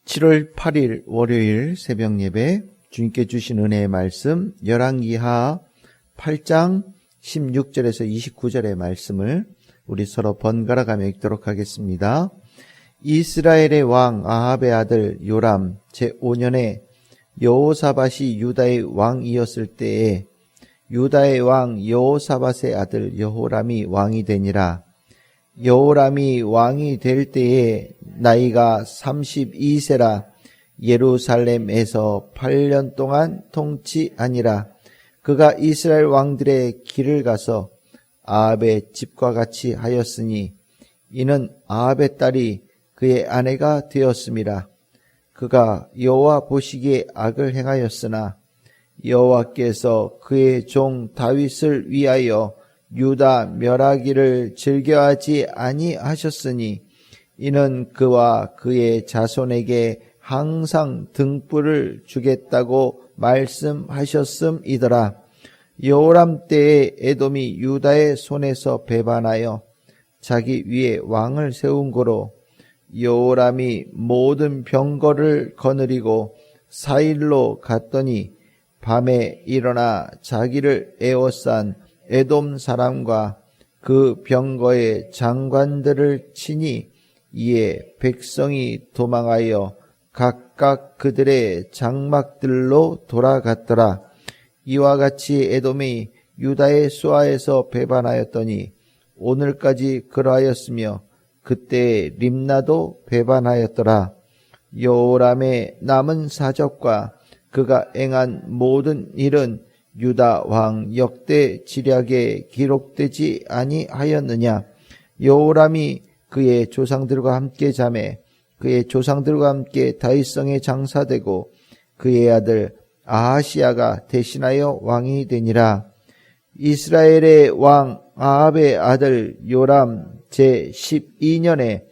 7월 8일 월요일 새벽 예배 주님께 주신 은혜의 말씀 열왕기하 8장 16절에서 29절의 말씀을 우리 서로 번갈아 가며 읽도록 하겠습니다. 이스라엘의 왕 아합의 아들 요람 제5년에 여호사밧이 유다의 왕이었을 때에 유다의 왕 여호사밧의 아들 여호람이 왕이 되니라. 여호람이 왕이 될 때에 나이가 32세라 예루살렘에서 8년 동안 통치하니라. 그가 이스라엘 왕들의 길을 가서 아합의 집과 같이 하였으니 이는 아합의 딸이 그의 아내가 되었음이라. 그가 여호와 보시기에 악을 행하였으나 여호와께서 그의 종 다윗을 위하여 유다 멸하기를 즐겨하지 아니하셨으니 이는 그와 그의 자손에게 항상 등불을 주겠다고 말씀하셨음이더라. 여호람 때에 에돔이 유다의 손에서 배반하여 자기 위에 왕을 세운 고로 여호람이 모든 병거를 거느리고 사일로 갔더니 밤에 일어나 자기를 에워싼 에돔 사람과 그 병거의 장관들을 치니 이에 백성이 도망하여 각각 그들의 장막들로 돌아갔더라. 이와 같이 에돔이 유다의 수하에서 배반하였더니 오늘까지 그러하였으며 그때 림나도 배반하였더라. 여호람의 남은 사적과 그가 행한 모든 일은 유다 왕 역대 지략에 기록되지 아니하였느냐. 여호람이 그의 조상들과 함께 자매 그의 조상들과 함께 다윗성에 장사되고 그의 아들 아하시야가 대신하여 왕이 되니라. 이스라엘의 왕 아합의 아들 요람 제12년에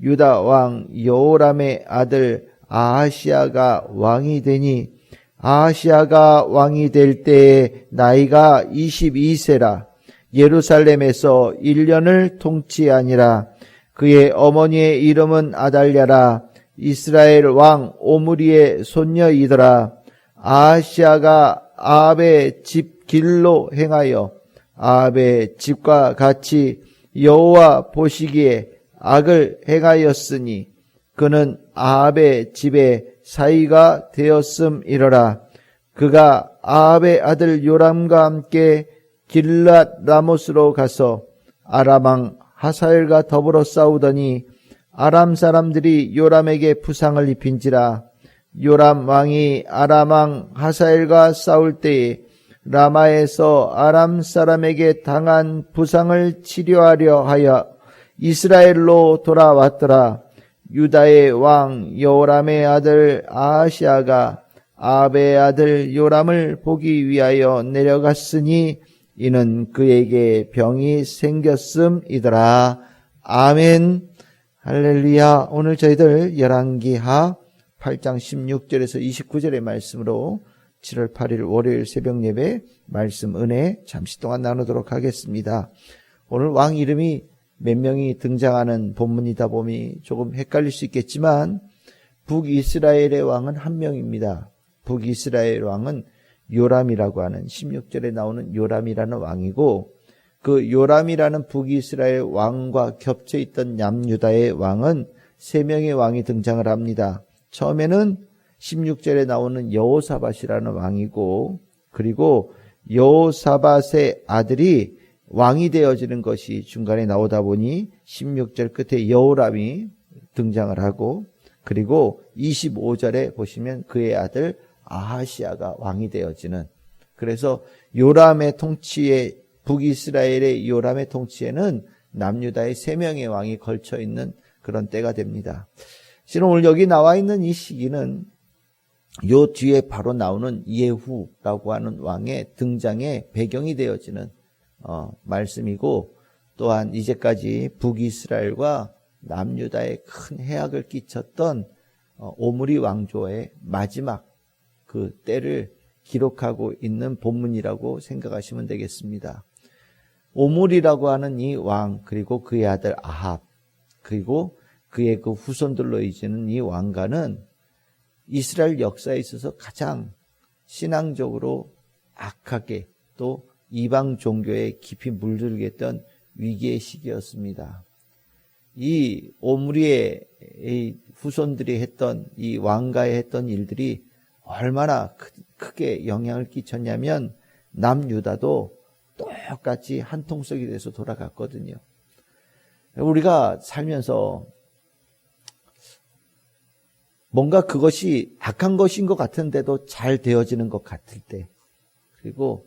유다 왕 여호람의 아들 아하시야가 왕이 되니 아하시야가 왕이 될 때에 나이가 22세라 예루살렘에서 1년을 통치하니라. 그의 어머니의 이름은 아달랴라. 이스라엘 왕 오므리의 손녀이더라. 아하시야가 아합의 집 길로 행하여 아합의 집과 같이 여호와 보시기에 악을 행하였으니 그는 아합의 집에 사위가 되었음이러라. 그가 아합의 아들 요람과 함께 길랏 라못으로 가서 아람 왕 하사엘과 더불어 싸우더니 아람 사람들이 요람에게 부상을 입힌지라. 요람 왕이 아람 왕 하사엘과 싸울 때에 라마에서 아람 사람에게 당한 부상을 치료하려 하여 이스라엘로 돌아왔더라. 유다의 왕 여호람의 아들 아하시야가 아합의 아들 요람을 보기 위하여 내려갔으니 이는 그에게 병이 생겼음이더라. 아멘. 할렐루야. 오늘 저희들 열왕기하 8장 16절에서 29절의 말씀으로 7월 8일 월요일 새벽 예배 말씀 은혜 잠시 동안 나누도록 하겠습니다. 오늘 왕 이름이 몇 명이 등장하는 본문이다 보니 조금 헷갈릴 수 있겠지만 북이스라엘의 왕은 한 명입니다. 북이스라엘 왕은 요람이라고 하는 16절에 나오는 요람이라는 왕이고 그 요람이라는 북이스라엘 왕과 겹쳐 있던 남유다의 왕은 3명의 왕이 등장을 합니다. 처음에는 16절에 나오는 여호사밧이라는 왕이고 그리고 여호사밧의 아들이 왕이 되어지는 것이 중간에 나오다 보니 16절 끝에 여호람이 등장을 하고 그리고 25절에 보시면 그의 아들 아하시야가 왕이 되어지는 그래서 요람의 통치에 북이스라엘의 요람의 통치에는 남유다의 3명의 왕이 걸쳐 있는 그런 때가 됩니다. 실은 오늘 여기 나와 있는 이 시기는 요 뒤에 바로 나오는 예후라고 하는 왕의 등장의 배경이 되어지는 말씀이고 또한 이제까지 북이스라엘과 남유다에 큰 해악을 끼쳤던 오므리 왕조의 마지막 그 때를 기록하고 있는 본문이라고 생각하시면 되겠습니다. 오므리라고 하는 이 왕 그리고 그의 아들 아합 그리고 그의 그 후손들로 이제는 이 왕가는 이스라엘 역사에 있어서 가장 신앙적으로 악하게 또 이방 종교에 깊이 물들게 했던 위기의 시기였습니다. 이 오므리의 후손들이 했던 이 왕가에 했던 일들이 얼마나 크게 영향을 끼쳤냐면 남유다도 똑같이 한 통속이 돼서 돌아갔거든요. 우리가 살면서 뭔가 그것이 악한 것인 것 같은데도 잘 되어지는 것 같을 때, 그리고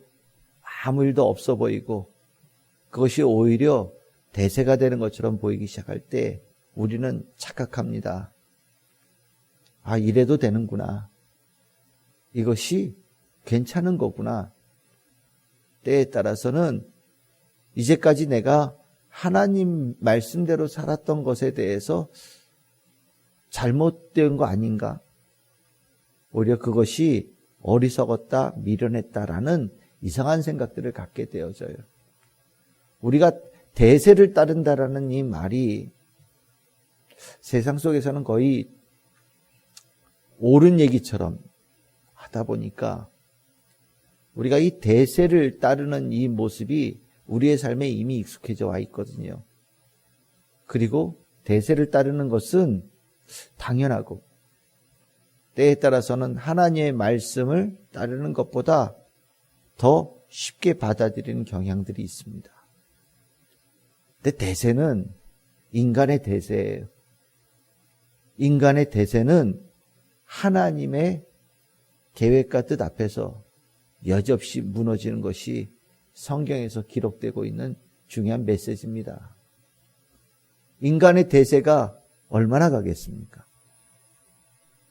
아무 일도 없어 보이고 그것이 오히려 대세가 되는 것처럼 보이기 시작할 때 우리는 착각합니다. 아, 이래도 되는구나. 이것이 괜찮은 거구나. 때에 따라서는 이제까지 내가 하나님 말씀대로 살았던 것에 대해서 잘못된 거 아닌가? 오히려 그것이 어리석었다, 미련했다라는 이상한 생각들을 갖게 되어져요. 우리가 대세를 따른다라는 이 말이 세상 속에서는 거의 옳은 얘기처럼 하다 보니까 우리가 이 대세를 따르는 이 모습이 우리의 삶에 이미 익숙해져 와 있거든요. 그리고 대세를 따르는 것은 당연하고 때에 따라서는 하나님의 말씀을 따르는 것보다 더 쉽게 받아들이는 경향들이 있습니다. 근데 대세는 인간의 대세예요. 인간의 대세는 하나님의 계획과 뜻 앞에서 여지없이 무너지는 것이 성경에서 기록되고 있는 중요한 메시지입니다. 인간의 대세가 얼마나 가겠습니까?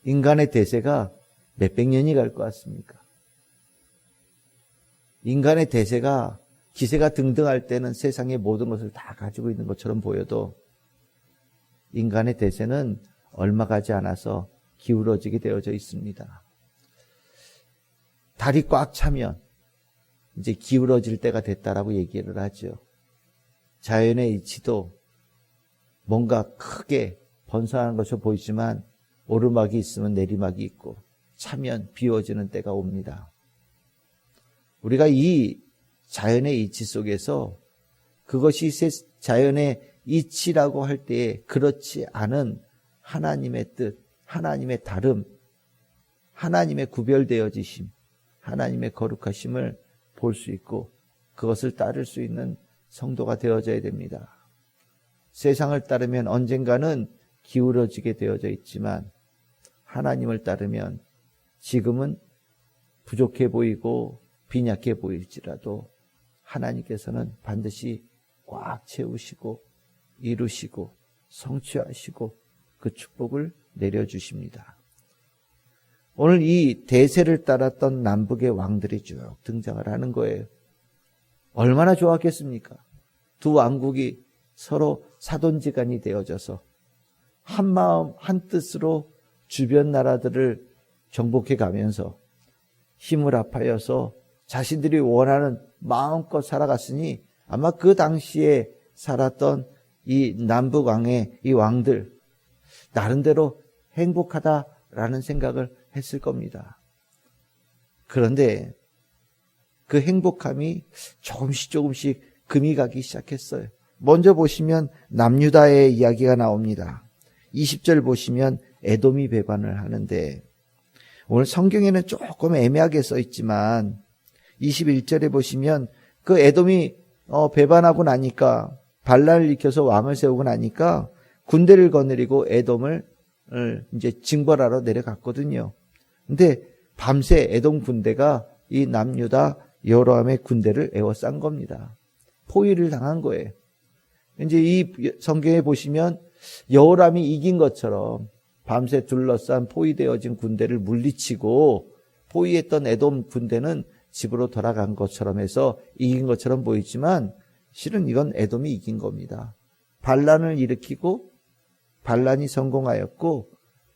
인간의 대세가 몇백 년이 갈 것 같습니까? 인간의 대세가 기세가 등등할 때는 세상의 모든 것을 다 가지고 있는 것처럼 보여도 인간의 대세는 얼마 가지 않아서 기울어지게 되어져 있습니다. 달이 꽉 차면 이제 기울어질 때가 됐다라고 얘기를 하죠. 자연의 이치도 뭔가 크게 번성하는 것으로 보이지만 오르막이 있으면 내리막이 있고 차면 비워지는 때가 옵니다. 우리가 이 자연의 이치 속에서 그것이 자연의 이치라고 할 때에 그렇지 않은 하나님의 뜻, 하나님의 다름, 하나님의 구별되어지심, 하나님의 거룩하심을 볼 수 있고 그것을 따를 수 있는 성도가 되어져야 됩니다. 세상을 따르면 언젠가는 기울어지게 되어져 있지만 하나님을 따르면 지금은 부족해 보이고 빈약해 보일지라도 하나님께서는 반드시 꽉 채우시고 이루시고 성취하시고 그 축복을 내려주십니다. 오늘 이 대세를 따랐던 남북의 왕들이 쭉 등장을 하는 거예요. 얼마나 좋았겠습니까? 두 왕국이 서로 사돈지간이 되어져서 한 마음 한 뜻으로 주변 나라들을 정복해 가면서 힘을 합하여서 자신들이 원하는 마음껏 살아갔으니 아마 그 당시에 살았던 이 남북 왕의 이 왕들 나름대로 행복하다라는 생각을 했을 겁니다. 그런데 그 행복함이 조금씩 금이 가기 시작했어요. 먼저 보시면 남유다의 이야기가 나옵니다. 20절 보시면 에돔이 배반을 하는데 오늘 성경에는 조금 애매하게 써 있지만 21절에 보시면 그 에돔이 배반하고 나니까 반란을 일으켜서 왕을 세우고 나니까 군대를 거느리고 에돔을 이제 징벌하러 내려갔거든요. 근데 밤새 에돔 군대가 이 남유다 여로함의 군대를 에워싼 겁니다. 포위를 당한 거예요. 이제 이 성경에 보시면 여호람이 이긴 것처럼 밤새 둘러싼 포위되어진 군대를 물리치고 포위했던 에돔 군대는 집으로 돌아간 것처럼 해서 이긴 것처럼 보이지만 실은 이건 에돔이 이긴 겁니다. 반란을 일으키고 반란이 성공하였고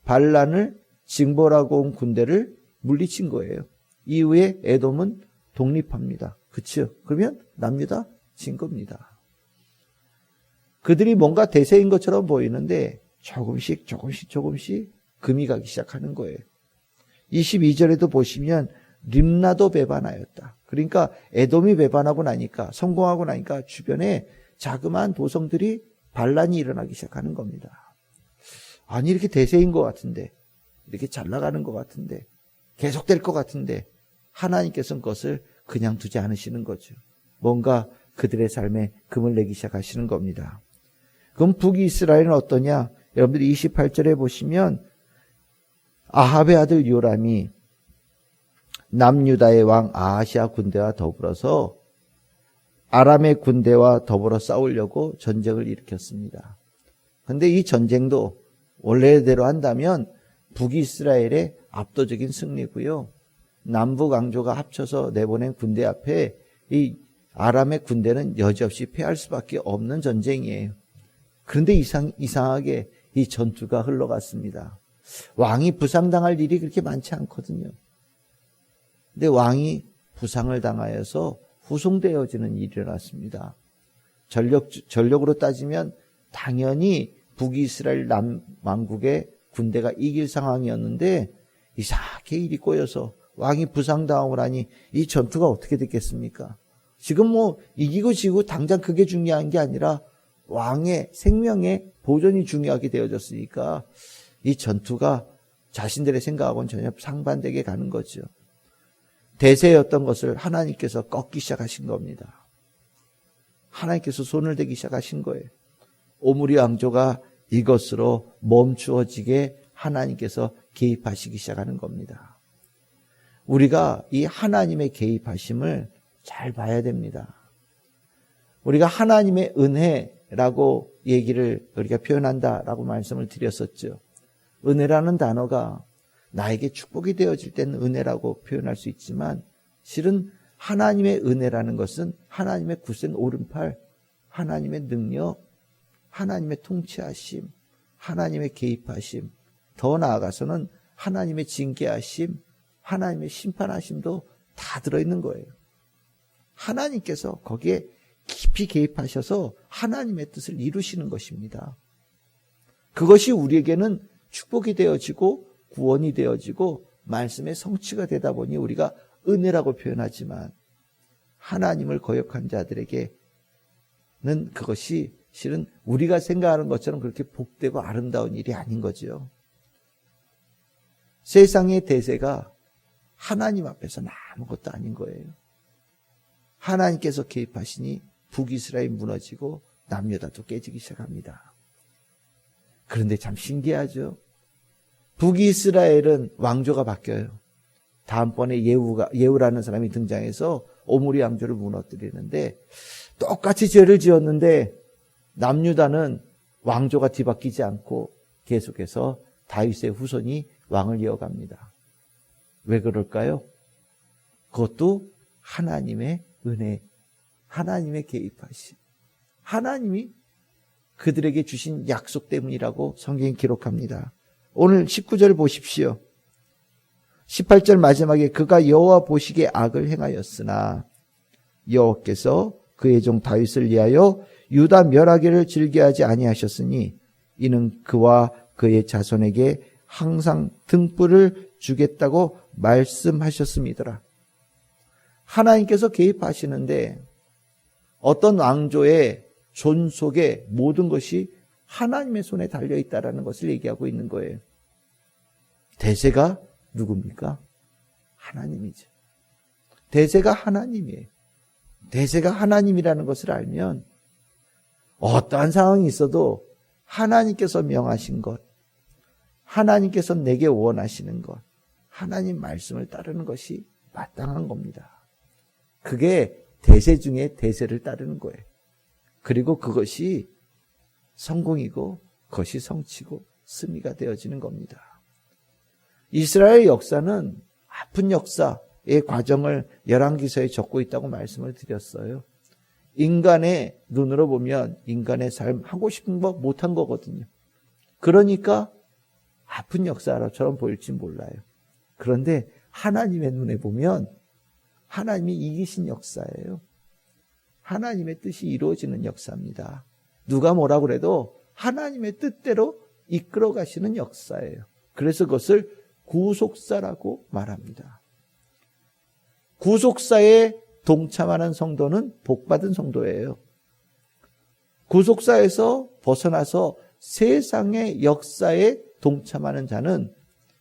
반란을 징벌하고 온 군대를 물리친 거예요. 이후에 에돔은 독립합니다. 그렇죠? 그러면 남유다 진 겁니다. 그들이 뭔가 대세인 것처럼 보이는데 조금씩 금이 가기 시작하는 거예요. 22절에도 보시면 림나도 배반하였다. 그러니까 에돔이 배반하고 나니까, 성공하고 나니까 주변에 자그마한 도성들이 반란이 일어나기 시작하는 겁니다. 아니, 이렇게 대세인 것 같은데, 이렇게 잘 나가는 것 같은데, 계속될 것 같은데 하나님께서는 그것을 그냥 두지 않으시는 거죠. 뭔가 그들의 삶에 금을 내기 시작하시는 겁니다. 그럼 북이스라엘은 어떠냐? 여러분들이 28절에 보시면 아합의 아들 요람이 남유다의 왕 아하시아 군대와 더불어서 아람의 군대와 더불어 싸우려고 전쟁을 일으켰습니다. 그런데 이 전쟁도 원래대로 한다면 북이스라엘의 압도적인 승리고요. 남북 왕조가 합쳐서 내보낸 군대 앞에 이 아람의 군대는 여지없이 패할 수밖에 없는 전쟁이에요. 그런데 이상하게 이 전투가 흘러갔습니다. 왕이 부상당할 일이 그렇게 많지 않거든요. 근데 왕이 부상을 당하여서 후송되어지는 일이 일어났습니다. 전력으로 따지면 당연히 북이스라엘 남왕국의 군대가 이길 상황이었는데 이상하게 일이 꼬여서 왕이 부상당하고 나니 이 전투가 어떻게 됐겠습니까? 지금 뭐 이기고 지고 당장 그게 중요한 게 아니라 왕의 생명의 보존이 중요하게 되어졌으니까 이 전투가 자신들의 생각하고는 전혀 상반되게 가는 거죠. 대세였던 것을 하나님께서 꺾기 시작하신 겁니다. 하나님께서 손을 대기 시작하신 거예요. 오므리 왕조가 이것으로 멈추어지게 하나님께서 개입하시기 시작하는 겁니다. 우리가 이 하나님의 개입하심을 잘 봐야 됩니다. 우리가 하나님의 은혜라고 얘기를 우리가 표현한다라고 말씀을 드렸었죠. 은혜라는 단어가 나에게 축복이 되어질 때는 은혜라고 표현할 수 있지만 실은 하나님의 은혜라는 것은 하나님의 굳센 오른팔, 하나님의 능력, 하나님의 통치하심, 하나님의 개입하심, 더 나아가서는 하나님의 징계하심, 하나님의 심판하심도 다 들어있는 거예요. 하나님께서 거기에 깊이 개입하셔서 하나님의 뜻을 이루시는 것입니다. 그것이 우리에게는 축복이 되어지고 구원이 되어지고 말씀의 성취가 되다 보니 우리가 은혜라고 표현하지만 하나님을 거역한 자들에게는 그것이 실은 우리가 생각하는 것처럼 그렇게 복되고 아름다운 일이 아닌 거죠. 세상의 대세가 하나님 앞에서는 아무것도 아닌 거예요. 하나님께서 개입하시니 북이스라엘이 무너지고 남유다도 깨지기 시작합니다. 그런데 참 신기하죠. 북이스라엘은 왕조가 바뀌어요. 다음번에 예후라는 사람이 등장해서 오므리 왕조를 무너뜨리는데 똑같이 죄를 지었는데 남유다는 왕조가 뒤바뀌지 않고 계속해서 다윗의 후손이 왕을 이어갑니다. 왜 그럴까요? 그것도 하나님의 은혜, 하나님의 개입하심, 하나님이 그들에게 주신 약속 때문이라고 성경이 기록합니다. 오늘 19절 보십시오. 18절 마지막에 그가 여호와 보시기에 악을 행하였으나 여호와께서 그의 종 다윗을 위하여 유다 멸하기를 즐겨하지 아니하셨으니 이는 그와 그의 자손에게 항상 등불을 주겠다고 말씀하셨음이더라. 하나님께서 개입하시는데 어떤 왕조의 존속의 모든 것이 하나님의 손에 달려있다라는 것을 얘기하고 있는 거예요. 대세가 누굽니까? 하나님이죠. 대세가 하나님이에요. 대세가 하나님이라는 것을 알면 어떠한 상황이 있어도 하나님께서 명하신 것, 하나님께서 내게 원하시는 것, 하나님 말씀을 따르는 것이 마땅한 겁니다. 그게 대세 중에 대세를 따르는 거예요. 그리고 그것이 성공이고 그것이 성취고 승리가 되어지는 겁니다. 이스라엘 역사는 아픈 역사의 과정을 열왕기서에 적고 있다고 말씀을 드렸어요. 인간의 눈으로 보면 인간의 삶 하고 싶은 거 못한 거거든요. 그러니까 아픈 역사처럼 보일지 몰라요. 그런데 하나님의 눈에 보면 하나님이 이기신 역사예요. 하나님의 뜻이 이루어지는 역사입니다. 누가 뭐라 그래도 하나님의 뜻대로 이끌어 가시는 역사예요. 그래서 그것을 구속사라고 말합니다. 구속사에 동참하는 성도는 복받은 성도예요. 구속사에서 벗어나서 세상의 역사에 동참하는 자는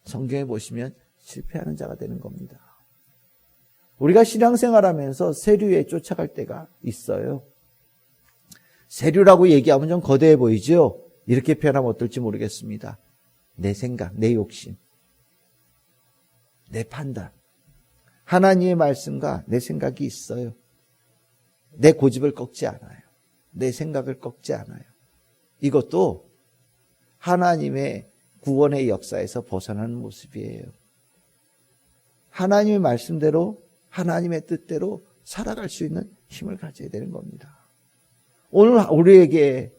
성경에 보시면 실패하는 자가 되는 겁니다. 우리가 신앙생활하면서 세류에 쫓아갈 때가 있어요. 세류라고 얘기하면 좀 거대해 보이죠? 이렇게 표현하면 어떨지 모르겠습니다. 내 생각, 내 욕심, 내 판단. 하나님의 말씀과 내 생각이 있어요. 내 고집을 꺾지 않아요. 내 생각을 꺾지 않아요. 이것도 하나님의 구원의 역사에서 벗어나는 모습이에요. 하나님의 말씀대로 하나님의 뜻대로 살아갈 수 있는 힘을 가져야 되는 겁니다. 오늘 우리에게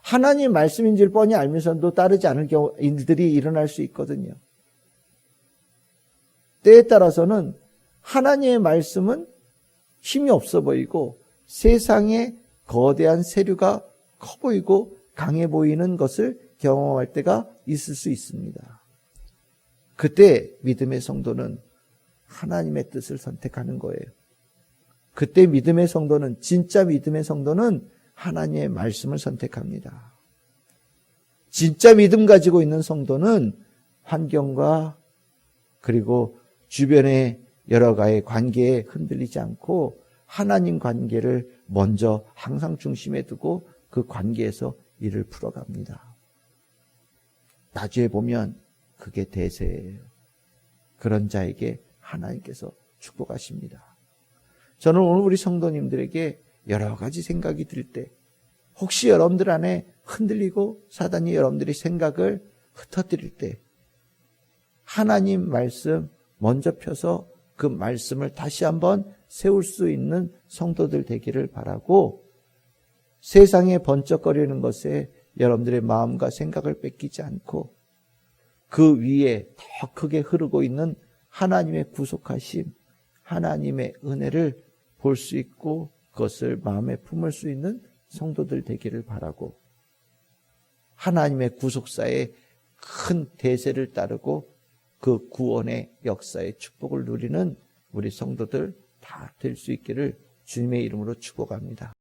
하나님의 말씀인 줄 뻔히 알면서도 따르지 않을 일들이 일어날 수 있거든요. 때에 따라서는 하나님의 말씀은 힘이 없어 보이고 세상의 거대한 세류가 커 보이고 강해 보이는 것을 경험할 때가 있을 수 있습니다. 그때 믿음의 성도는 하나님의 뜻을 선택하는 거예요. 그때 믿음의 성도는, 진짜 믿음의 성도는 하나님의 말씀을 선택합니다. 진짜 믿음 가지고 있는 성도는 환경과 그리고 주변의 여러 가지 관계에 흔들리지 않고 하나님 관계를 먼저 항상 중심에 두고 그 관계에서 일을 풀어갑니다. 나중에 보면 그게 대세예요. 그런 자에게 하나님께서 축복하십니다. 저는 오늘 우리 성도님들에게 여러 가지 생각이 들 때 혹시 여러분들 안에 흔들리고 사단이 여러분들의 생각을 흩어뜨릴 때 하나님 말씀 먼저 펴서 그 말씀을 다시 한번 세울 수 있는 성도들 되기를 바라고 세상에 번쩍거리는 것에 여러분들의 마음과 생각을 뺏기지 않고 그 위에 더 크게 흐르고 있는 하나님의 구속하심, 하나님의 은혜를 볼 수 있고 그것을 마음에 품을 수 있는 성도들 되기를 바라고 하나님의 구속사의 큰 대세를 따르고 그 구원의 역사의 축복을 누리는 우리 성도들 다 될 수 있기를 주님의 이름으로 축복합니다.